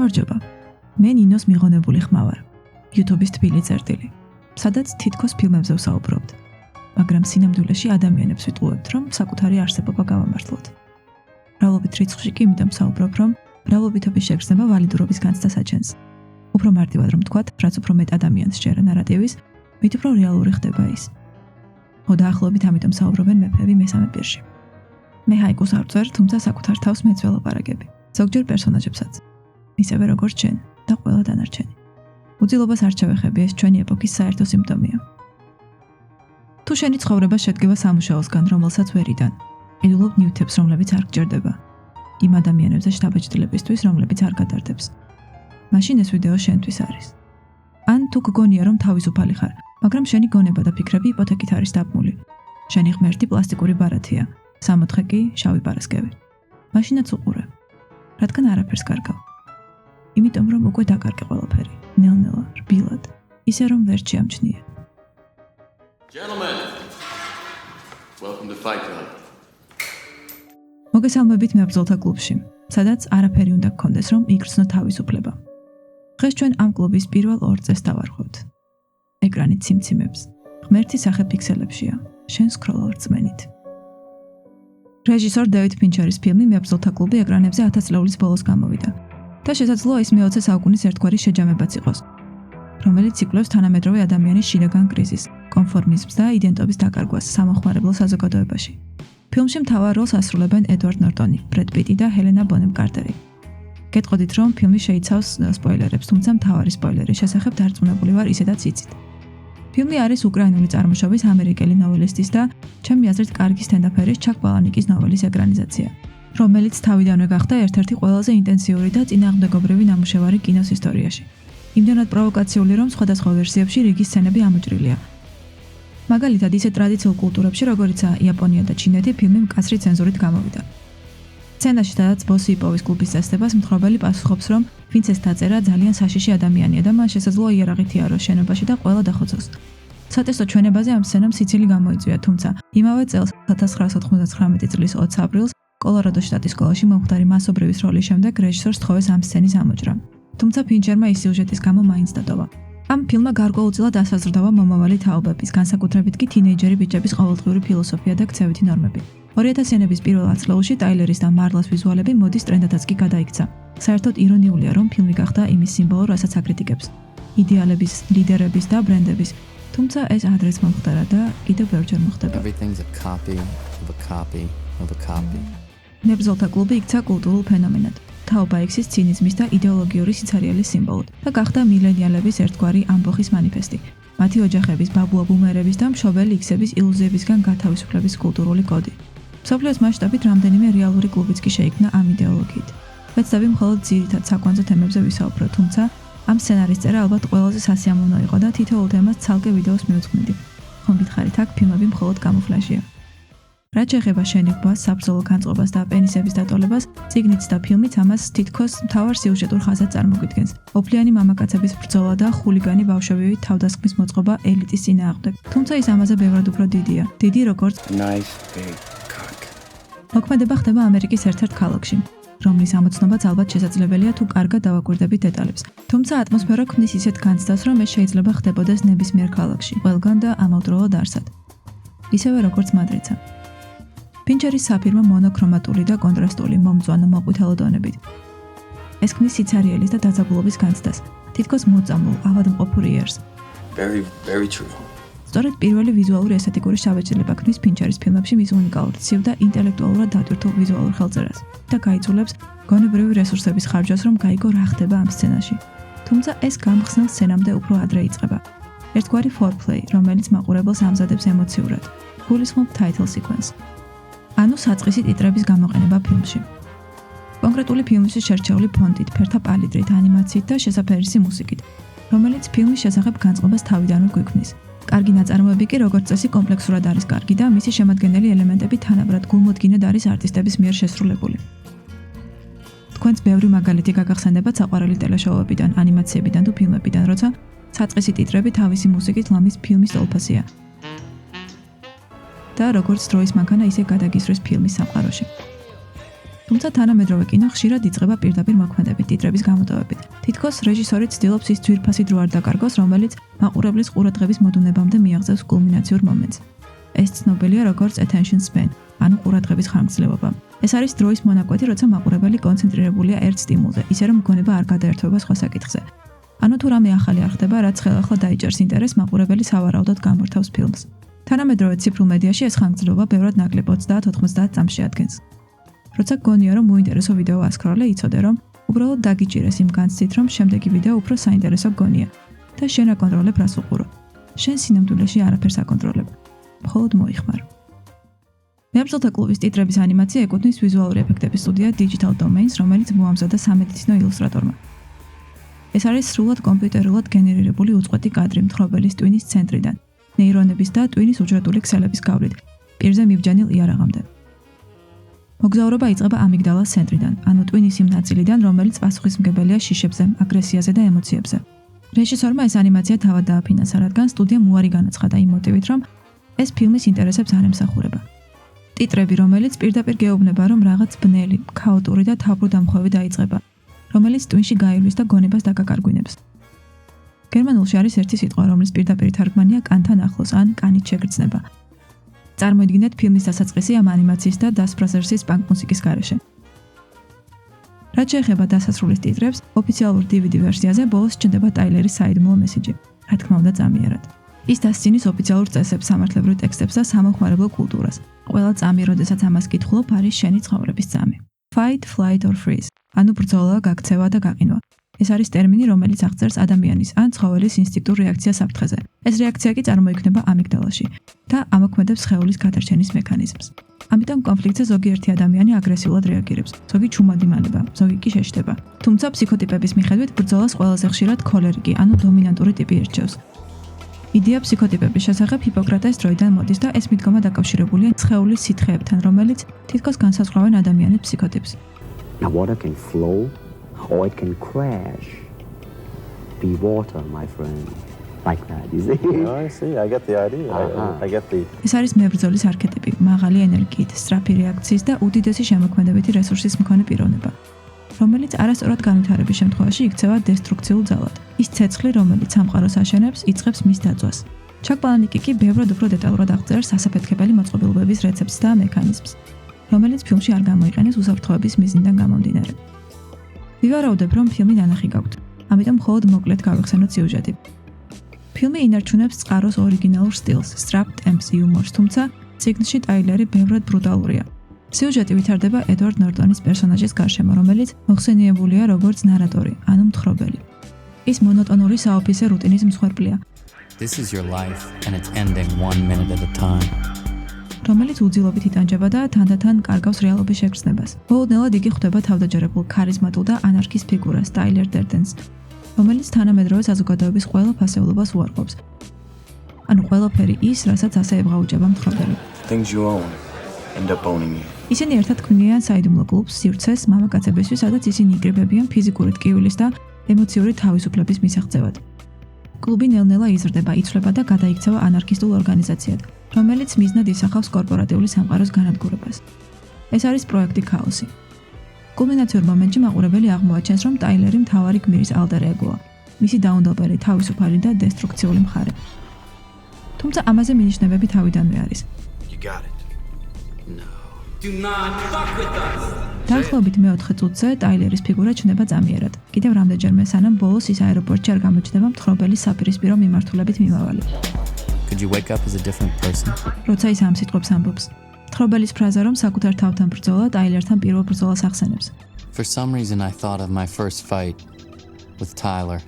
გამარჯობა. მე ნინოს მიღონებული ხმა ვარ. YouTube-ის თბილი წერტილი, სადაც თითქოს ფილმებზე ვსაუბრობთ. მაგრამ სინამდვილეში ადამიანებს ვიტყუებთ, რომ საკუთარი არსებობა გავამართლოთ. მრავლობით რიცხვში კი იმიტომ ვსაუბრობ, რომ მრავლობითობის შეგრძნება ვალიდურობის განცდას აჩენს. უფრო მარტივად რომ ვთქვათ, რაც უფრო მეტ ადამიანს შეერა ნარატივის, მით უფრო რეალური ხდება ის. ხო დაახლოებით ამიტომ საუბრობენ მეფეები მესამე პირში. მე ჰაიკუს არ ვწერ, თუმცა საკუთარ თავს მეც ველაპარაკები. ზოგჯერ პერსონაჟებსაც. ისევე როგორც შენ და ყველა დანარჩენი. უძილობას არ ჩავეხები, ეს ჩვენი ეპოქის საერთო სიმპტომია. თუ შენი ცხოვრება შედგება სამუშაოსგან, რომელსაც ვერიდან, ელულობ ნიუთებს, რომლებიც არ გჭირდება. იმ ადამიანებზე შთაბეჭდილებისთვის, რომლებიც არ გადარდებს. მაშინ ეს ვიდეო შენთვის არის. ან თუ გგონია, რომ თავისუფალი ხარ, მაგრამ შენი გონება და ფიქრები იპოთეკით არის დაბმული. შენი ღმერთი პლასტიკური ბარათია, სამოთხე კი შავი პარასკევი. მაშინაც უყურე. რადგან არაფერს კარგავ. იმიტომ რომ უკვე დაკარგე ყველაფერი, ნელ-ნელა, რბილად, ისე რომ ვერ შეამჩნიე. Gentlemen, welcome to Fight Club. მოგესალმებით მებრძოლთა კლუბში, სადაც არაფერი უნდა გქონდეს, რომ იგრძნო თავისუფლება. დღეს ჩვენ ამ კლუბის პირველ 2 წესს დავარღვევთ. ეკრანი ციმციმებს, ღმერთი სახე პიქსელებშია, შენ სკროლავ რწმენით. რეჟისორ დევიდ ფინჩერის ფილმი მებრძოლთა კლუბი ეკრანებზე 1000 წლების ბოლოს გამოვიდა. და შესაძლოა ის მე-20 საუკუნის ერთგვარი შეჯამებაც იყოს, რომელიც იკვლევს თანამედროვე ადამიანის შინაგან კრიზისს, კონფორმიზმს და იდენტობის დაკარგვას სამოხმარებლო საზოგადოებაში. ფილმში მთავარ როლს ასრულებენ ედვარდ ნორტონი, ბრედ პიტი და ჰელენა ბონემ კარტერი. გეტყოდით, რომ ფილმი შეიცავს სპოილერებს, თუმცა მთავარი სპოილერის შესახებ დარწმუნებული ვარ ისედაც იცით. ფილმი არის უკრაინული წარმოშობის ამერიკელი ნოველისტის და ჩემი აზრით კარგი სტენდაფერის ჩაკ პალანიკის ნოველის ეკრანიზაცია, რომელიც თავიდანვე გახდა ერთ-ერთი ყველაზე ინტენსიური და წინააღმდეგობრივი ნამუშევარი კინოს ისტორიაში. იმდენად პროვოკაციული, რომ სხვადასხვა ვერსიებში რიგი სცენები ამოჭრილია. მაგალითად, ისეთ ტრადიციულ კულტურებში, როგორიცაა იაპონია და ჩინეთი, ფილმი მკაცრი ცენზურით გამოვიდა. სცენაში, სადაც ბოსი იპოვის კლუბის წესდებას, მთხრობელი პასუხობს, რომ ვინც ეს დაწერა ძალიან საშიში ადამიანია და მან შესაძლოა იარაღით იაროს შენობაში და ყველა დახოცოს. სატესტო ჩვენებაზე ამ სცენამ სიცილი გამოიწვია, თუმცა იმავე წელს 1999 წლის 20 აპრილს კოლორადოს შტატის სკოლაში მომხდარი მასობრივის როლის შემდეგ რეჟისორს თხოვეს ამ სცენის ამოჭრა. თუმცა ფინჩერმა ის სიუჟეტის გამო მაინც დატოვა. ამ ფილმმა გარკვეულწილად ასაზრდავა მომავალი თაობების, განსაკუთრებით კი თინეიჯერი ბიჭების ყოველდღიური ფილოსოფია და ქცევითი ნორმები. 2000-იანების პირველ ათწლეულში ტაილერის და მარლას ვიზუალები მოდის ტრენდადაც კი გადაიქცა. საერთოდ ირონიულია, რომ ფილმი გახდა იმის სიმბოლო, რასაც აკრიტიკებს. იდეალების, ლიდერების და ბრენდების. თუმცა ეს ადრეც მომხდარა და კიდევ ბევრჯერ მოხდება. მებრძოლთა კლუბი იქცა კულტურულ ფენომენად. თაობა ექცის ცინიზმის და იდეოლოგიური სიცარიალის სიმბოლოდ და გახდა მილენიალების ერთგვარი ამბოხის მანიფესტი. მათი ოჯახების, ბაბუა-ბუმერების და მშობელი იქსების ილუზიებისგან გათავისუფლების კულტურული კოდი. მსოფლიოს მასშტაბით რამდენიმე რეალური კლუბიც კი შეიქმნა ამ იდეოლოგიით. ვეცდები მხოლოდ ძირითად საკვანძო თემებზე ვისაუბრო, თუმცა ამ სცენარის წერა ალბათ ყველაზე სასიამოვნო იყო და თითოეულ თემას ცალკე ვიდეოს მივუძღვნიდი. ხომ გითხარით, აქ ფილმები მხოლოდ კამუფლაჟია. რაც შეეხება შენიღბას, საბრძოლო განწყობას და პენისების დატოლებას, წიგნიც და ფილმიც ამას თითქოს მთავარ სიუჟეტურ ხაზად წარმოგვიდგენს. ოფლიანი მამაკაცების ბრძოლა და ხულიგანი ბავშვებივით თავდასხმის მოწყობა ელიტის წინააღმდეგ. თუმცა ის ამაზე ბევრად უფრო დიდია. დიდი როგორც მოქმედება ხდება ამერიკის ერთ-ერთ ქალაქში, რომლის ამოცნობაც ალბათ შესაძლებელია თუ კარგად დავაკვირდებით დეტალებს. თუმცა ატმოსფერო ქმნის ისეთ განცდას, რომ ეს შეიძლება ხდებოდეს ნებისმიერ ქალაქში, ყველგან და ამავდროულად არსად. ისევე როგორც მადრიდსა. ფინჩერის საფირმა მონოქრომატული და კონტრასტული მომწვანო მოყვითალო დონებით. ეს ქმნის სიცარიელის და დაძაბულობის განცდას, თითქოს მოწამულ, ავადმყოფურ იერს. Very true. სწორედ პირველი ვიზუალური ესთეტიკური შთაბეჭდილება ქმნის ფინჩერის ფილმებში მის უნიკალურ, ცივ და ინტელექტუალურად დატვირთულ ვიზუალურ ხელწერას და გაიძულებს გონებრივი რესურსების ხარჯვას, რომ გაიგო რა ხდება ამ სცენაში. თუმცა ეს გამხსნელ სცენამდე უფრო ადრე იწყება. ერთგვარი foreplay, რომელიც მაყურებელს ამზადებს ემოციურად. გულისხმობ title sequence. ანუ საწყისი ტიტრების გამოყენება ფილმში. კონკრეტული ფილმისთვის შერჩეული ფონტით, ფერთა პალიტრით, ანიმაციით და შესაფერისი მუსიკით, რომელიც ფილმის შესახებ განწყობას თავიდანვე გვიქმნის. კარგი ნაწარმოები კი როგორც წესი კომპლექსურად არის კარგი და მისი შემადგენელი ელემენტები თანაბრად გულმოდგინედ არის არტისტების მიერ შესრულებული. თქვენს ბევრი მაგალითი გაგახსენებათ საყვარელი ტელეშოუებიდან, ანიმაციებიდან თუ ფილმებიდან, როცა საწყისი ტიტრები თავისი მუსიკით ლამის ფილმის ტოლფასია. და როგორც დროის მანქანა ისე გადაგისვრის ფილმის სამყაროში. თუმცა თანამედროვე კინო ხშირად იწყება პირდაპირ მოქმედებით, ტიტრების გამოტოვებით. თითქოს რეჟისორი ცდილობს ის ძვირფასი დრო არ დაკარგოს, რომელიც მაყურებლის ყურადღების მოდუნებამდე მიაღწევს კულმინაციურ მომენტს. ეს ცნობილია როგორც attention span, ანუ ყურადღების ხანგრძლივობა. ეს არის დროის მონაკვეთი, როცა მაყურებელი კონცენტრირებულია ერთ სტიმულზე, ისე რომ მგონება არ გადაერთვება სხვა საკითხზე. ანუ თუ რამე ახალი არ ხდება, რაც ხელახლა დაიჭერს ინტერესს, მაყურებელი სავარაუდოდ გამორთავს ფილმს. თანამედროვე ციფრულ მედიაში ეს ხანგრძლივობა ბევრად ნაკლებ 30-90 წამში ადგენს. როცა გონია რომ მოინტერესო ვიდეო ასკროლე, იცოდე რომ უბრალოდ დაგიჭირეს იმ განცდით, რომ შემდეგი ვიდეო უფრო საინტერესო გონია და შენ აკონტროლებ რას უყურო. შენ სინამდვილეში არაფერს აკონტროლებ. მხოლოდ მოიხმარ. მეაბრძოლთა კლუბის ტიტრების ანიმაცია ეკუთვნის ვიზუალური ეფექტების სტუდია Digital Domains, რომელიც მოამზადა სამედიცინო ილუსტრატორმა. ეს არის სრულად კომპიუტერულად გენერირებული უწყვეტი კადრი მთხრობელის ტვინის ცენტრიდან, ნეირონების და ტვინის უჯრედული ქსელების გავლით, პირზე მიბჯენილ იარაღამდე. მოგზაურობა იწყება ამიგდალას ცენტრიდან, ანუ ტვინის იმ ნაწილიდან, რომელიც პასუხისმგებელია შიშებზე, აგრესიაზე და ემოციებზე. რეჟისორმა ეს ანიმაცია თავად დააფინანსა, რადგან სტუდიამ უარი განაცხადა იმ მოტივით, რომ ეს ფილმის ინტერესებს არ ემსახურება. ტიტრები, რომელიც პირდაპირ გეუბნება, რომ რაღაც ბნელი, ქაოტური და თავბრუდამხვევი დაიწყება, რომელიც ტვინში გაივლის და გონებას დაგაკარგვინებს. გერმანულში არის ერთი სიტყვა, რომლის პირდაპირ თარგმანია კანთან ახლოს ან კანით შეგრძნება. წარმოიდგინეთ ფილმის დასაწყისი ამ ანიმაციის და Das Brothers-ის პანკ მუსიკის გარეშე. რაც შეეხება დასასრულის ტიტრებს, ოფიციალურ DVD ვერსიაზე ბოლოს ჩნდება ტაილერის საიდუმლო მესიჯი. რა თქმა უნდა, წამიერად. ის დასცინის ოფიციალურ წესებს, სამართლებრივ ტექსტებს და სამოხმარებლო კულტურას. ყველა წამი, როდესაც ამას კითხულობ, არის შენი ცხოვრების წამი. Fight, flight or freeze. ანუ ბრძოლა, გაქცევა და გაყინვა. ეს არის ტერმინი, რომელიც აღწერს ადამიანის ან ცხოველის ინსტინქტურ რეაქციას საფრთხეზე. ეს რეაქცია კი წარმოიქმნება ამიგდალაში და ამოქმედებს სხეულის გადარჩენის მექანიზმს. ამიტომ კონფლიქტზე ზოგიერთი ადამიანი აგრესიულად რეაგირებს, ზოგი ჩუმად იმალება, ზოგი კი შეშდება. თუმცა ფსიქოტიპების მიხედვით ბრძოლას ყველაზე ხშირად ქოლერიკი, ანუ დომინანტური ტიპი ირჩევს. იდეა ფსიქოტიპების შესახებ ჰიპოკრატეს დროიდან მოდის და ეს მიდგომა დაკავშირებულია სხეულის სითხეებთან, რომელიც თითქოს განსაზღვრავენ ადამიანის ფსიქოტიპს. Now water can flow or it can crash. Be water, my friend. Like that, you see? Oh, I see. I get the idea. I get the... ეს არის მებრძოლის არქეტიპი, მაღალი ენერგიით, სწრაფი რეაქციის და უდიდესი შემოქმედებითი რესურსის მქონე პიროვნება, რომელიც არასწორად განვითარების შემთხვევაში იქცევა დესტრუქციულ ძალად. ის ცეცხლი, რომელიც სამყაროს აშენებს, იწყებს მის დაწვას. ჩაკ პალანიკი კი ბევრად უფრო დეტალურად აღწერს სასაფეთქებელი მოწყობილობების რეცეპტს და მექანიზმს, რომელიც ფილმში არ გამოიყენეს უსაფრთხოების მიზნიდან გამომდინარე. ვივარაუდებ, რომ ფილმი ნანახი გაქვთ, ამიტომ მხოლოდ მოკლედ გავიხსენოთ სიუჟეტი. ფილმი ინარჩუნებს წყაროს ორიგინალურ სტილს, სწრაფ ტემპს, იუმორს, თუმცა წიგნში ტაილერი ბევრად ბრუტალურია. სიუჟეტი ვითარდება ედვარდ ნორტონის პერსონაჟის გარშემო, რომელიც მოხსენიებულია როგორც ნარატორი, ანუ მთხრობელი. ის მონოტონური საოფისე რუტინის მსხვერპლია, This is your life and it's ending 1 minute at a time. რომელიც უძილობით იტანჯება და თანდათან კარგავს რეალობის შეგრძნებას. მოულოდნელად იგი ხვდება თავდაჯერებულ, ქარიზმატულ და ანარქის ფიგურას, ტაილერ დერდენს, რომელიც თანამედროვე საზოგადოების ყველა ფასეულობას უარყოფს. ანუ ყველაფერი ის, რასაც ასე ებღაუჭება მთხრობელი. Things you own end up owning you. ისინი ერთად ქმნიან საიდუმლო კლუბს, სივრცეს, მამაკაცებისთვის, სადაც ისინი იკრიბებიან ფიზიკური ტკივილის და ემოციური თავისუფლების მისაღწევად. კლუბი ნელ-ნელა იზრდება, იცვლება და გადაიქცევა ანარქისტულ ორგანიზაციად, რომელიც მიზნად ისახავს კორპორატიული სამყაროს განადგურებას. ეს არის პროექტი ქაოსი. კულმინაციურ მომენტში მაყურებელი აღმოაჩენს, რომ ტაილერი მთავარი გმირის ალტერ ეგოა, მისი დაუნდობელი, თავისუფალი და დესტრუქციული მხარე. თუმცა ამაზე მინიშნებები თავიდანვე არის. You got it. No. Do not fuck with us. დაახლოებით მე-4 წუთზე ტაილერის ფიგურა ჩნდება წამიერად. კიდევ რამდენჯერმე სანამ ბოლოს ის აეროპორტში არ გამოჩნდება მთხრობელის საპირისპირო მიმართულებით მიმავალი. Could you wake up as a different person? როცა ის ამ სიტყვებს ამბობს. მთხრობელის ფრაზა, რომ საკუთარ თავთან ბრძოლა ტაილერთან პირველ ბრძოლას ახსენებს. For some reason I thought of my first fight with Tyler.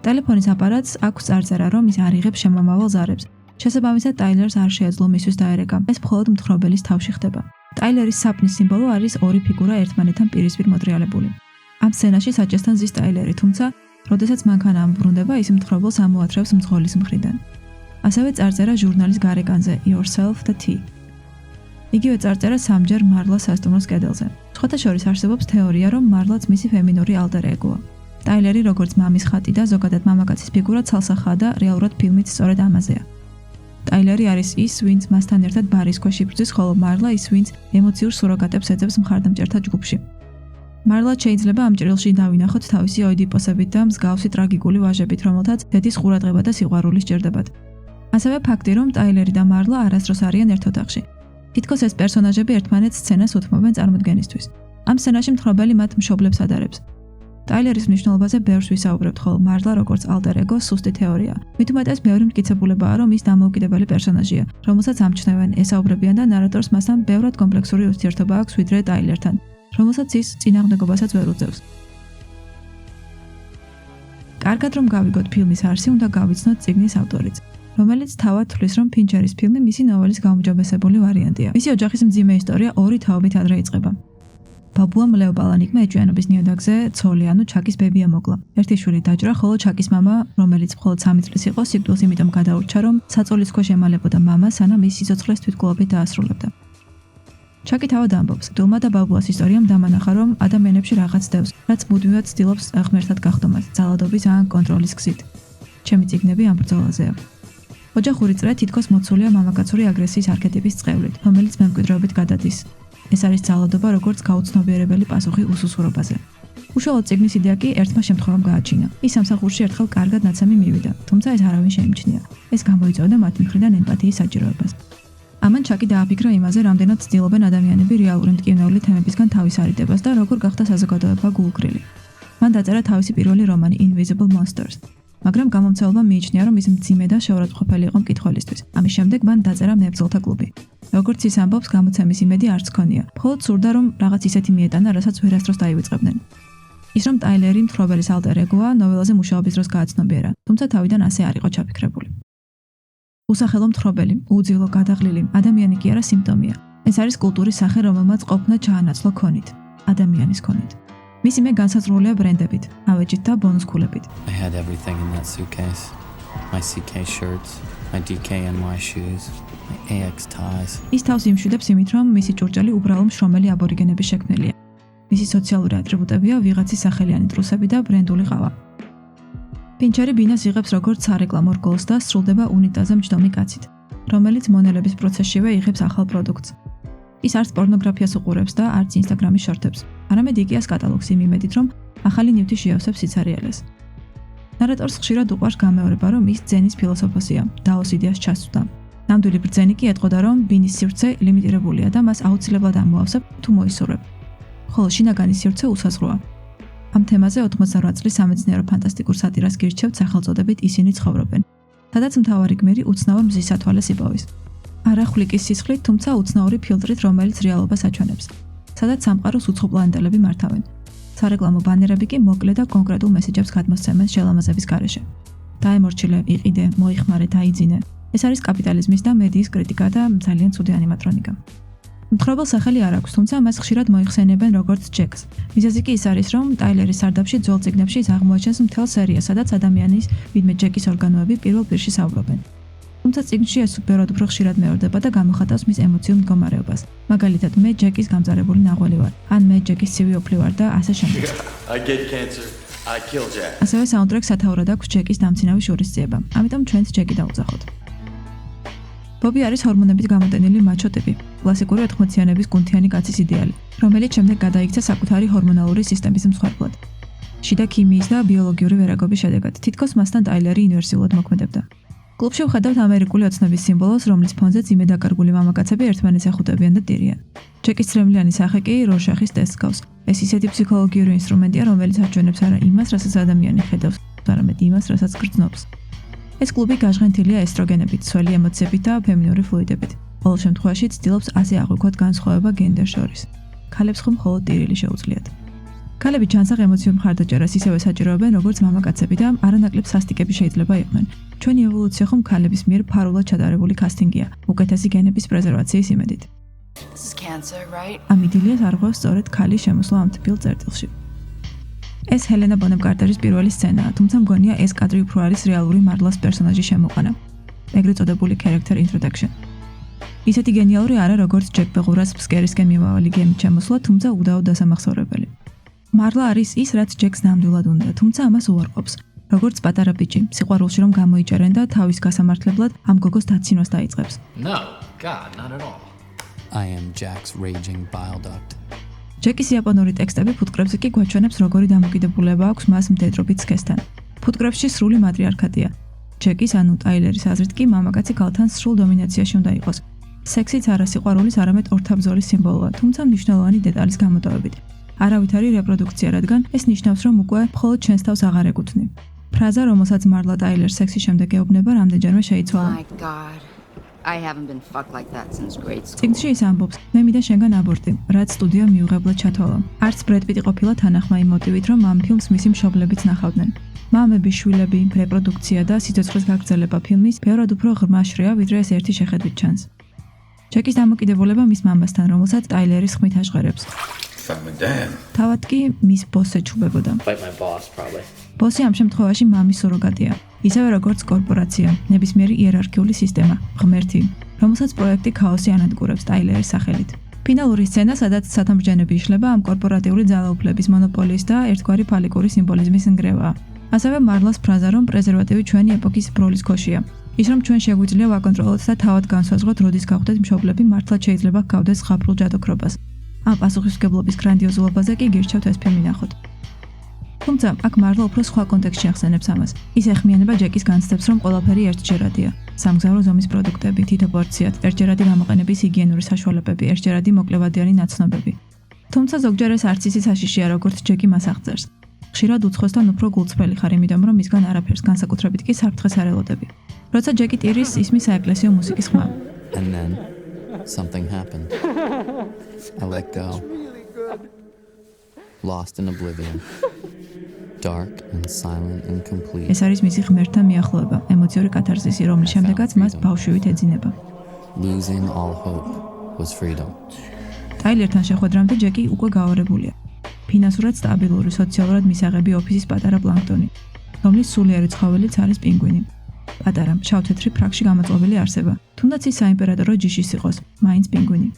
ტელეფონის აპარატს აქვს წარწერა, რომ ის არ იღებს შემომავალ ზარებს. შესაბამისად, ტაილერს არ შეეძლო მისთვის დაერეკა. ეს მხოლოდ მთხრობელის თავში ხდება. ტაილერის საპნის სიმბოლო არის ორი ფიგურა ერთმანეთთან პირისპირ მოტრიალებული. ამ სცენაში საჭესთან ზის ტაილერი, თუმცა, როდესაც მანქანა ამბრუნდება, ის მთხრობელს ამოათრევს მძღოლის მხრიდან. ასევე წარწერა ჟურნალის გარეკანზე Yourself the Tea. იგივე წარწერა სამჯერ მარლას სასტუმროს კედელზე. სხვათა შორის არსებობს თეორია, რომ მარლაც მისი ფემინური ალტერ ეგოა. ტაილერი, როგორც მამის ხატი და ზოგადად მამაკაცის ფიგურა ცალსახაა და რეალურად ფილმიც სწორედ ამაზეა. ტაილერი არის ის, ვინც მასთან ერთად ბარის ქვეშ იბრძვის, ხოლო მარლა ის, ვინც ემოციურ სუროგატებს ეძებს მხარდამჭერთა ჯგუფში. მარლა შეიძლება ამ ჭრილში დავინახოთ თავისი ოიდიპოსებით და მსგავსი ტრაგიკული ვაჟებით, რომელთაც დედის ყურადღება და სიყვარული სჭირდებათ. ასევე ფაქტი, რომ ტაილერი და მარლა არასდროს არიან ერთ ოთახში. თითქოს ეს პერსონაჟები ერთმანეთს სცენას უთმობენ წარმოდგენისთვის. ამ სცენაში მთხრობელი მათ მშობლებს ადარებს. ტაილერის მნიშვნელობაზე ბევრს ვისაუბრებთ, ხოლო მარლა როგორც ალტერ ეგო სუსტი თეორია. მით უმეტეს ბევრი მტკიცებულებაა, რომ ის დამოუკიდებელი პერსონაჟია, რომელსაც ამჩნევენ, ესაუბრებიან და ნარატორს მასთან ბევრად კომპლექსური ურთიერთობა აქვს ვიდრე ტაილერთან, რომელსაც ის წინააღმდეგობასაც ვერ უწევს. კარგად რომ გავიგოთ ფილმის არსი, უნდა გავიცნოთ წიგნის ავტორიც, რომელიც თავად თვლის, რომ ფინჩერის ფილმი მისი ნოველის გაუმჯობესებული ვარიანტია. მისი ოჯახის მძიმე ისტორია ორი თაობით ადრე იწყება. ბაბუამ ლეო პალანიკმა ეჭვიანობის ნიადაგზე ცოლი, ანუ ჩაკის ბებია მოკლა. ერთი შვილი დაჭრა, ხოლო ჩაკის მამა, რომელიც მხოლოდ 3 წლის იყო, სიკვდილს იმიტომ გადაურჩა, რომ საწოლის ქვეშ ემალებოდა მამას, სანამ ის სიცოცხლეს თვითმკვლელობით დაასრულებდა. ჩაკი თავად ამბობს, დულმა და ბაბუას ისტორიამ დამანახა, რომ ადამიანებში რაღაც დევს, რაც მუდმივად ცდილობს ღმერთად გახდომას, ძალადობის ან კონტროლის გზით. ჩემი წიგნები ამ ბრძოლაზეა. ოჯახური წრე თითქოს მოცულია მამაკაცური აგრესიის არქეტიპის წყევლით, რომელიც მემკვიდრეობით გადადის. ეს არის ძალადობა, როგორც გაუცნობიერებელი პასუხი უსუსურობაზე. უშუალოდ წიგნის იდეა კი ერთმა შემთხვევამ გააჩინა. ის სამსახურში ერთხელ კარგად ნაცემი მივიდა, თუმცა ეს არავინ შეიმჩნია. ეს გამოიწვევდა მათი მხრიდან ემპათიის საჭიროებას. ამან ჩაკი დააფიქრა იმაზე, რამდენად ცდილობენ ადამიანები რეალური მტკივნეული თემებისგან თავის არიდებას და როგორ გახდა საზოგადოება გულგრილი. მან დაწერა თავისი პირველი რომანი Invisible Monsters. მაგრამ გამომცემელმა მიიჩნია, რომ ის მძიმე და შეურაცხყოფელი იყო მკითხველისთვის. ამის შემდეგ მან დაწერა მებრძოლთა კლუბი. როგორც ის ამბობს, გამოცემის იმედი არც ჰქონია. მხოლოდ სურდა, რომ რაღაც ისეთი მიეტანა, რასაც ვერასდროს დაივიწყებდნენ. ის რომ ტაილერი მთხრობელის ალტერ ეგოა, ნოველაზე მუშაობის დროს გააცნობიერა, თუმცა თავიდან ასე არ იყო ჩაფიქრებული. უსახელო მთხრობელი, უძილო, გადაღლილი, ადამიანი კი არა სიმპტომია. ეს არის კულტურის სახე, რომელმაც ყოფნა ჩაანაცვლა ქონით, ადამიანის ქონით. მისი მე განსაზღვრულია ბრენდებით, ავეჯით და ბონუს ქულებით. I had everything in that suitcase. My CK shirts, my DKNY shoes, my AX ties. ის თავს იმშვიდებს იმით, რომ მისი ჭურჭელი უბრალო მშრომელი აბორიგენების შექმნელია. მისი სოციალური ატრიბუტებია ვიღაცის სახელიანი ტრუსები და ბრენდული ყავა. ფინჩერი ბინას იღებს როგორც სარეკლამო რგოლს და სრულდება უნიტაზე მჯდომი კაცით, რომელიც მონელების პროცესშივე იღებს ახალ პროდუქტს. ის არც პორნოგრაფიას უყურებს და არც ინსტაგრამის შორთებს, არამედ იკეას კატალოგს იმ იმედით, რომ ახალი ნივთი შეავსებს სიცარიელეს. ნარატორს ხშირად უყვარს გამეორება, რომ ის ძენის ფილოსოფოსია, დაოს იდეას ჩასწვდა. ნამდვილი ბრძენი კი ეტყოდა, რომ ბინის სივრცე ლიმიტირებულია და მას აუცილებლად ამოავსებ თუ მოისურვებ. ხოლო შინაგანი სივრცე უსაზღვროა. ამ თემაზე 88 წლის სამეცნიერო ფანტასტიკურ სატირას გირჩევთ სახელწოდებით ისინი ცხოვრობენ, სადაც მთავარი გმირი უცნაურ მზის სათვალეს იპოვის. არა ხვლიკის სისხლით, თუმცა უცნაური ფილტრით, რომელიც რეალობას აჩვენებს, სადაც სამყაროს უცხოპლანეტელები მართავენ. სარეკლამო ბანერები კი მოკლე და კონკრეტულ მესეჯებს გადმოსცემენ შელამაზების გარეშე. დაემორჩილე, იყიდე, მოიხმარე, დაიძინე. ეს არის კაპიტალიზმის და მედიის კრიტიკა და ძალიან ცუდი ანიმატრონიკა. მთხრობელს სახელი არ აქვს, თუმცა მას ხშირად მოიხსენიებენ როგორც ჯეკს. მიზეზი კი ის არის, რომ ტაილერის სარდაფში ძველ წიგნებში ის აღმოაჩენს მთელ სერიას, სადაც ადამიანის ვინმე ჯეკის ორგანოები პირველ პირში საუბრობენ. თუმცა წიგნში ეს უბრალოდ უფრო ხშირად მეორდება და გამოხატავს მის ემოციურ მდგომარეობას. მაგალითად, მე ჯეკის გამძარებული ნაღველი ვარ, ან მე ჯეკის ცივი ოფლი ვარ და ასე შემდეგ. I get cancer. I kill Jack. ასევე საუნდტრეკს სათაურად აქვს ჯეკის დამცინავი შურისძიება, ამიტომ ჩვენც ჯეკი დავუძახოთ. ბობი არის ჰორმონებით გამოტენილი მაჩო ტიპი, კლასიკური 80-იანების გუნთიანი კაცის იდეალი, რომელიც შემდეგ გადაიქცა საკუთარი ჰორმონალური სისტემის მსხვერპლად. შიდა ქიმიის და ბიოლოგიური ვერაგობის შედეგად, თითქოს მასთან ტაილერი ინვერსიულად მოქმედებდა. კლუბში ვხედავთ ამერიკული ოცნების სიმბოლოს, რომლის ფონზეც იმედაკარგული მამაკაცები ერთმანეთს ეხუტებიან და დირიან. ჯეკის წრემლიანი სახე კი რორშახის ტესტს გავს. ეს ისეთი ფსიქოლოგიური ინსტრუმენტია, რომელიც აჩვენებს არა იმას, რასაც ადამიანი ხედავს, არამედ იმას, რასაც გრძნობს. ეს კლუბი გაჟღენთილია ესტროგენებით, ცველი ემოციებით და ფემინური ფლუიდებით. ყოველ შემთხვევაში ცდილობს ასე აღვიქვათ განსხვავება გენდერ შორის. ქალებს ხომ მხოლოდ ტირილი შეუძლიათ. ქალები ჩანსაღ ემოციურ მხარდაჭერას ისევე საჭიროებენ, როგორც მამაკაცები და არანაკლებ სასტიკები შეიძლება იყვნენ. ჩვენი ევოლუცია ხომ ქალების მიერ ფარულად ჩატარებული კასტინგია, უკეთესი გენების პრეზერვაციის იმედით. This is cancer, right? ამ იდილიას არღვევს სწორედ ქალის შემოსვლა ამ თბილ წერტილში. ეს ჰელენა ბონემ კარტერის პირველი სცენაა, თუმცა მგონია ეს კადრი უფრო არის რეალური მარლას პერსონაჟის შემოყვანა, ეგრეთ წოდებული character introduction. ისეთი გენიალური არა, როგორც ჯეკ ბეღურას ფსკერისკენ მიმავალი გემით შემოსვლა, თუმცა უდაოდ დასამახსოვრებელი. მარლა არის ის, რაც ჯეკს ნამდვილად უნდა, თუმცა ამას უარყოფს. როგორც პატარა ბიჭი, სიყვარულში რომ გამოიჭერენ და თავის გასამართლებლად ამ გოგოს დაცინვას დაიწყებს. No, God, not at all. I am Jack's raging bile duct. ჯეკის იაპონური ტექსტები ფუტკრებზე კი გვაჩვენებს როგორი დამოკიდებულება აქვს მას მდედრობით სქესთან. ფუტკრებში სრული მატრიარქატია. ჯეკის ანუ ტაილერის აზრით კი მამაკაცი ქალთან სრულ დომინაციაში უნდა იყოს. სექსიც არა სიყვარულის, არამედ ორთაბრძოლის სიმბოლოა, თუმცა მნიშვნელოვანი დეტალის გამოტოვებით. არავითარი რეპროდუქცია, რადგან ეს ნიშნავს, რომ უკვე მხოლოდ ჩვენს თავს აღარ ეკუთვნი. ფრაზა, რომელსაც მარლა ტაილერს სექსის შემდეგ ეუბნება, რამდენჯერმე შეიცვალა. My God. I haven't been fucked like that since grade school. წიგნში ის ამბობს, მე მინდა შენგან აბორტი, რაც სტუდიამ მიუღებლად ჩათვალა. არც ბრედ პიტი ყოფილა თანახმა იმ მოტივით, რომ ამ ფილმს მისი მშობლებიც ნახავდნენ. მამები, შვილები, რეპროდუქცია და სიცოცხლის გაგრძელება ფილმის ბევრად უფრო ღრმა შრეა, ვიდრე ეს ერთი შეხედვით ჩანს. ჯეკის დამოკიდებულება მის მამასთან, რომელსაც ტაილერის ხმით აშღერებს. Fuck my dad. თავად კი მის ბოსს ეჩუბებოდა. Fight my boss, probably. ბოსი ამ შემთხვევაში მამის სუროგატია. ისევე როგორც კორპორაცია, ნებისმიერი იერარქიული სისტემა, ღმერთი, რომელსაც პროექტი ქაოსი ანადგურებს ტაილერის სახელით. ფინალური სცენა, სადაც სათამბჯენები იშლება, ამ კორპორატიული ძალაუფლების მონოპოლიის და ერთგვარი ფალიკური სიმბოლიზმის ნგრევაა. ასევე მარლას ფრაზა, რომ პრეზერვატივი ჩვენი ეპოქის ბროლის ქოშია. ის რომ ჩვენ შეგვიძლია ვაკონტროლოთ და თავად განსაზღვროთ, როდის გავხდეთ მშობლები, მართლაც შეიძლება გავდეს ზღაპრულ ჯადოქრობას. ამ პასუხისმგებლობის გრანდიოზულობაზე კი გირჩევთ ეს ფილმი ნახოთ. თუმცა, აქ მარლა უფრო სხვა კონტექსტში ახსენებს ამას. ის ეხმიანება ჯეკის განცდებს, რომ ყველაფერი ერთჯერადია. სამგზავრო ზომის პროდუქტები, თითო პორციად, ერთჯერადი გამოყენების ჰიგიენური საშუალებები, ერთჯერადი მოკლევადიანი ნაცნობები. თუმცა ზოგჯერ ეს არც ისე საშიშია, როგორც ჯეკი მას აღწერს. ხშირად უცხოსთან უფრო გულწრფელი ხარ, იმიტომ რომ მისგან არაფერს, განსაკუთრებით კი საფრთხეს არ ელოდები. როცა ჯეკი ტირის, ისმის საეკლესიო მუსიკის ხმა. And then something happened. I let go. Lost in oblivion. Dark and silent and complete. ეს არის მისი ღმერთთან მიახლოება, ემოციური კათარზისი, რომლის შემდეგაც მას ბავშვივით ეძინება. Losing all hope was freedom. ტაილერთან შეხვედრამდე ჯეკი უკვე გაორებულია. ფინანსურად სტაბილური, სოციალურად მისაღები ოფისის პატარა პლანქტონი, რომლის სულიერი ცხოველიც არის პინგვინი. პატარა, შავ-თეთრი ფრაქში გამოწყობილი არსება. თუნდაც ის საიმპერატორო ჯიშის იყოს, მაინც პინგვინი,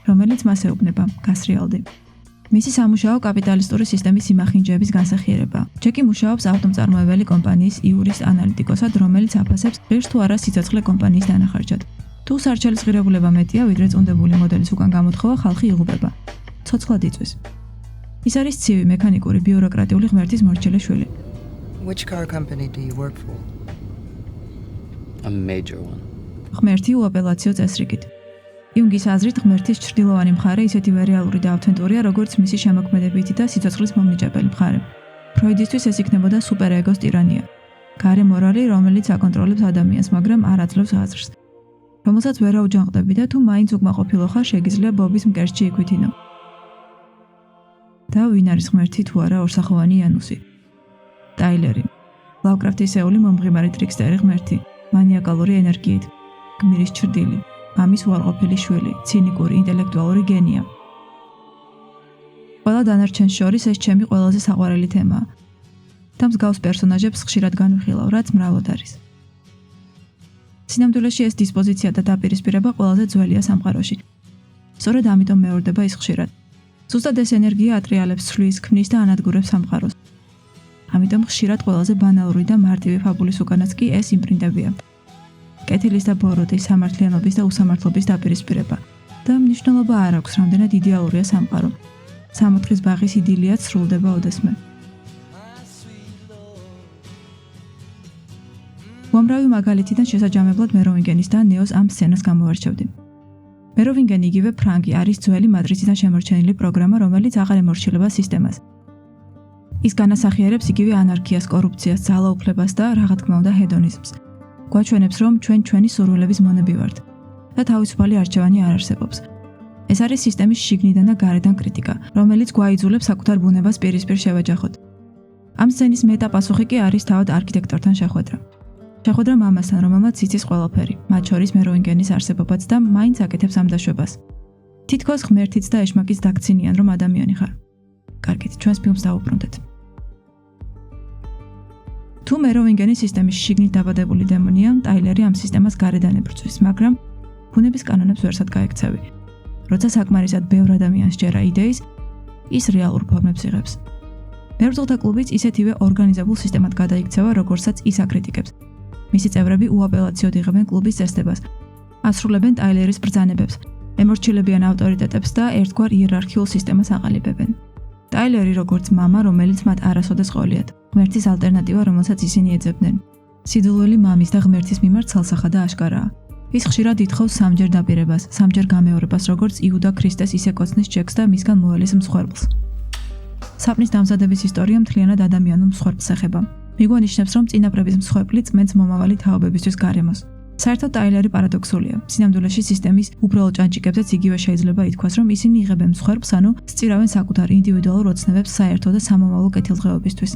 რომელიც მას ეუბნება, გასრიალდი. მისი სამუშაო კაპიტალისტური სისტემის სიმახინჯეების განსახიერება. ჯეკი მუშაობს ავტომწარმოებელი კომპანიის იურის ანალიტიკოსად, რომელიც აფასებს, ღირს თუ არა სიცოცხლე კომპანიის დანახარჯად. თუ სარჩელის ღირებულება მეტია, ვიდრე წუნდებული მოდელის უკან გამოთხოვა, ხალხი იღუპება. ცოცხლად იწვის. ის არის ცივი, მექანიკური, ბიუროკრატიული ღმერთის მორჩილი შვილი. Which car company do you work for? A major one. ღმერთი უაპელაციო წესრიგით. იუნგის აზრით ღმერთის ჩრდილოვანი მხარე ისეთივე რეალური და ავთენტურია, როგორც მისი შემოქმედებითი და სიცოცხლის მომნიჭებელი მხარე. ფროიდისთვის ეს იქნებოდა სუპერეგოს ტირანია. გარე მორალი, რომელიც აკონტროლებს ადამიანს, მაგრამ არ აძლევს აზრს. რომელსაც ვერ აუჯანყდები და თუ მაინც უკმაყოფილო ხარ, შეგიძლია ბობის მკერდში იქვითინო. და ვინ არის ღმერთი თუ არა ორსახოვანი იანუსი? ტაილერი. ლავკრაფტისეული მომღიმარი ტრიქსტერი ღმერთი, მანიაკალური ენერგიით, გმირის ჩრდილი, მამის უარყოფილი შვილი, ცინიკური, ინტელექტუალური გენია. ყველა დანარჩენს შორის ეს ჩემი ყველაზე საყვარელი თემაა. და მსგავს პერსონაჟებს ხშირად განვიხილავ, რაც მრავლად არის. სინამდვილეში ეს დისპოზიცია და დაპირისპირება ყველაზე ძველია სამყაროში. სწორედ ამიტომ მეორდება ის ხშირად. ზუსტად ეს ენერგია ატრიალებს ცვლის, ქმნის და ანადგურებს სამყაროს. ამიტომ ხშირად ყველაზე ბანალური და მარტივი ფაბულის უკანაც კი ეს იმპრინტებია. კეთილის და ბოროტის, სამართლიანობის და უსამართლობის დაპირისპირება. და მნიშვნელობა არ აქვს, რამდენად იდეალურია სამყარო. სამოთხის ბაღის იდილიაც სრულდება ოდესმე. უამრავი მაგალითიდან შესაჯამებლად მეროვინგენის და ნეოს ამ სცენას გამოვარჩევდი. მეროვინგენი იგივე ფრანგი არის ძველი მატრიციდან შემორჩენილი პროგრამა, რომელიც აღარ ემორჩილება სისტემას. ის განასახიერებს იგივე ანარქიას, კორუფციას, ძალაუფლებას და რა თქმა უნდა ჰედონიზმს. გვაჩვენებს, რომ ჩვენ ჩვენი სურვილების მონები ვართ და თავისუფალი არჩევანი არ არსებობს. ეს არის სისტემის შიგნიდან და გარედან კრიტიკა, რომელიც გვაიძულებს საკუთარ ბუნებას პირისპირ შევაჯახოთ. ამ სცენის მეტაპასუხი კი არის თავად არქიტექტორთან შეხვედრა. შეხვედრა მამასთან, რომელმაც იცის ყველაფერი, მათ შორის მეროვინგენის არსებობაც და მაინც აკეთებს ამ დაშვებას. თითქოს ღმერთიც და ეშმაკიც დაგცინიან, რომ ადამიანი ხარ. კარგით, ჩვენს ფილმს დავუბრუნდეთ. თუ მეროვინგენის სისტემის შიგნით დაბადებული დემონია, ტაილერი ამ სისტემას გარედან ებრძვის, მაგრამ ბუნების კანონებს ვერსად გაექცევი. როცა საკმარისად ბევრ ადამიანს ჯერა იდეის, ის რეალურ ფორმებს იღებს. მებრძოლთა კლუბიც ისეთივე ორგანიზებულ სისტემად გადაიქცევა, როგორცაც ის აკრიტიკებს. მისი წევრები უაპელაციოდ იღებენ კლუბის წესდებას, ასრულებენ ტაილერის ბრძანებებს, ემორჩილებიან ავტორიტეტებს და ერთგვარ იერარქიულ სისტემას აყალიბებენ. ტაილერი როგორც მამა, რომელიც მათ არასოდეს ყოლიათ, ღმერთის ალტერნატივა, რომელსაც ისინი ეძებდნენ. სიძულველი მამის და ღმერთის მიმართ ცალსახა და აშკარაა. ის ხშირად ითხოვს სამჯერ დაპირებას, სამჯერ გამეორებას, როგორც იუდა ქრისტეს ისე კოცნის ჯეკს და მისგან მოელის მსხვერპლს. საპნის დამზადების ისტორია მთლიანად ადამიანურ მსხვერპლს ეხება. მიგვანიშნებს, რომ წინაპრების მსხვერპლი წმენს მომავალი თაობებისთვის გარემოს. საერთოდ ტაილერი პარადოქსულია. სინამდვილეში სისტემის უბრალო ჭანჭიკებზეც იგივე შეიძლება ითქვას, რომ ისინი იღებენ მსხვერპლს, ანუ სწირავენ საკუთარ ინდივიდუალურ ოცნებებს საერთო და სამომავლო კეთილდღეობისთვის.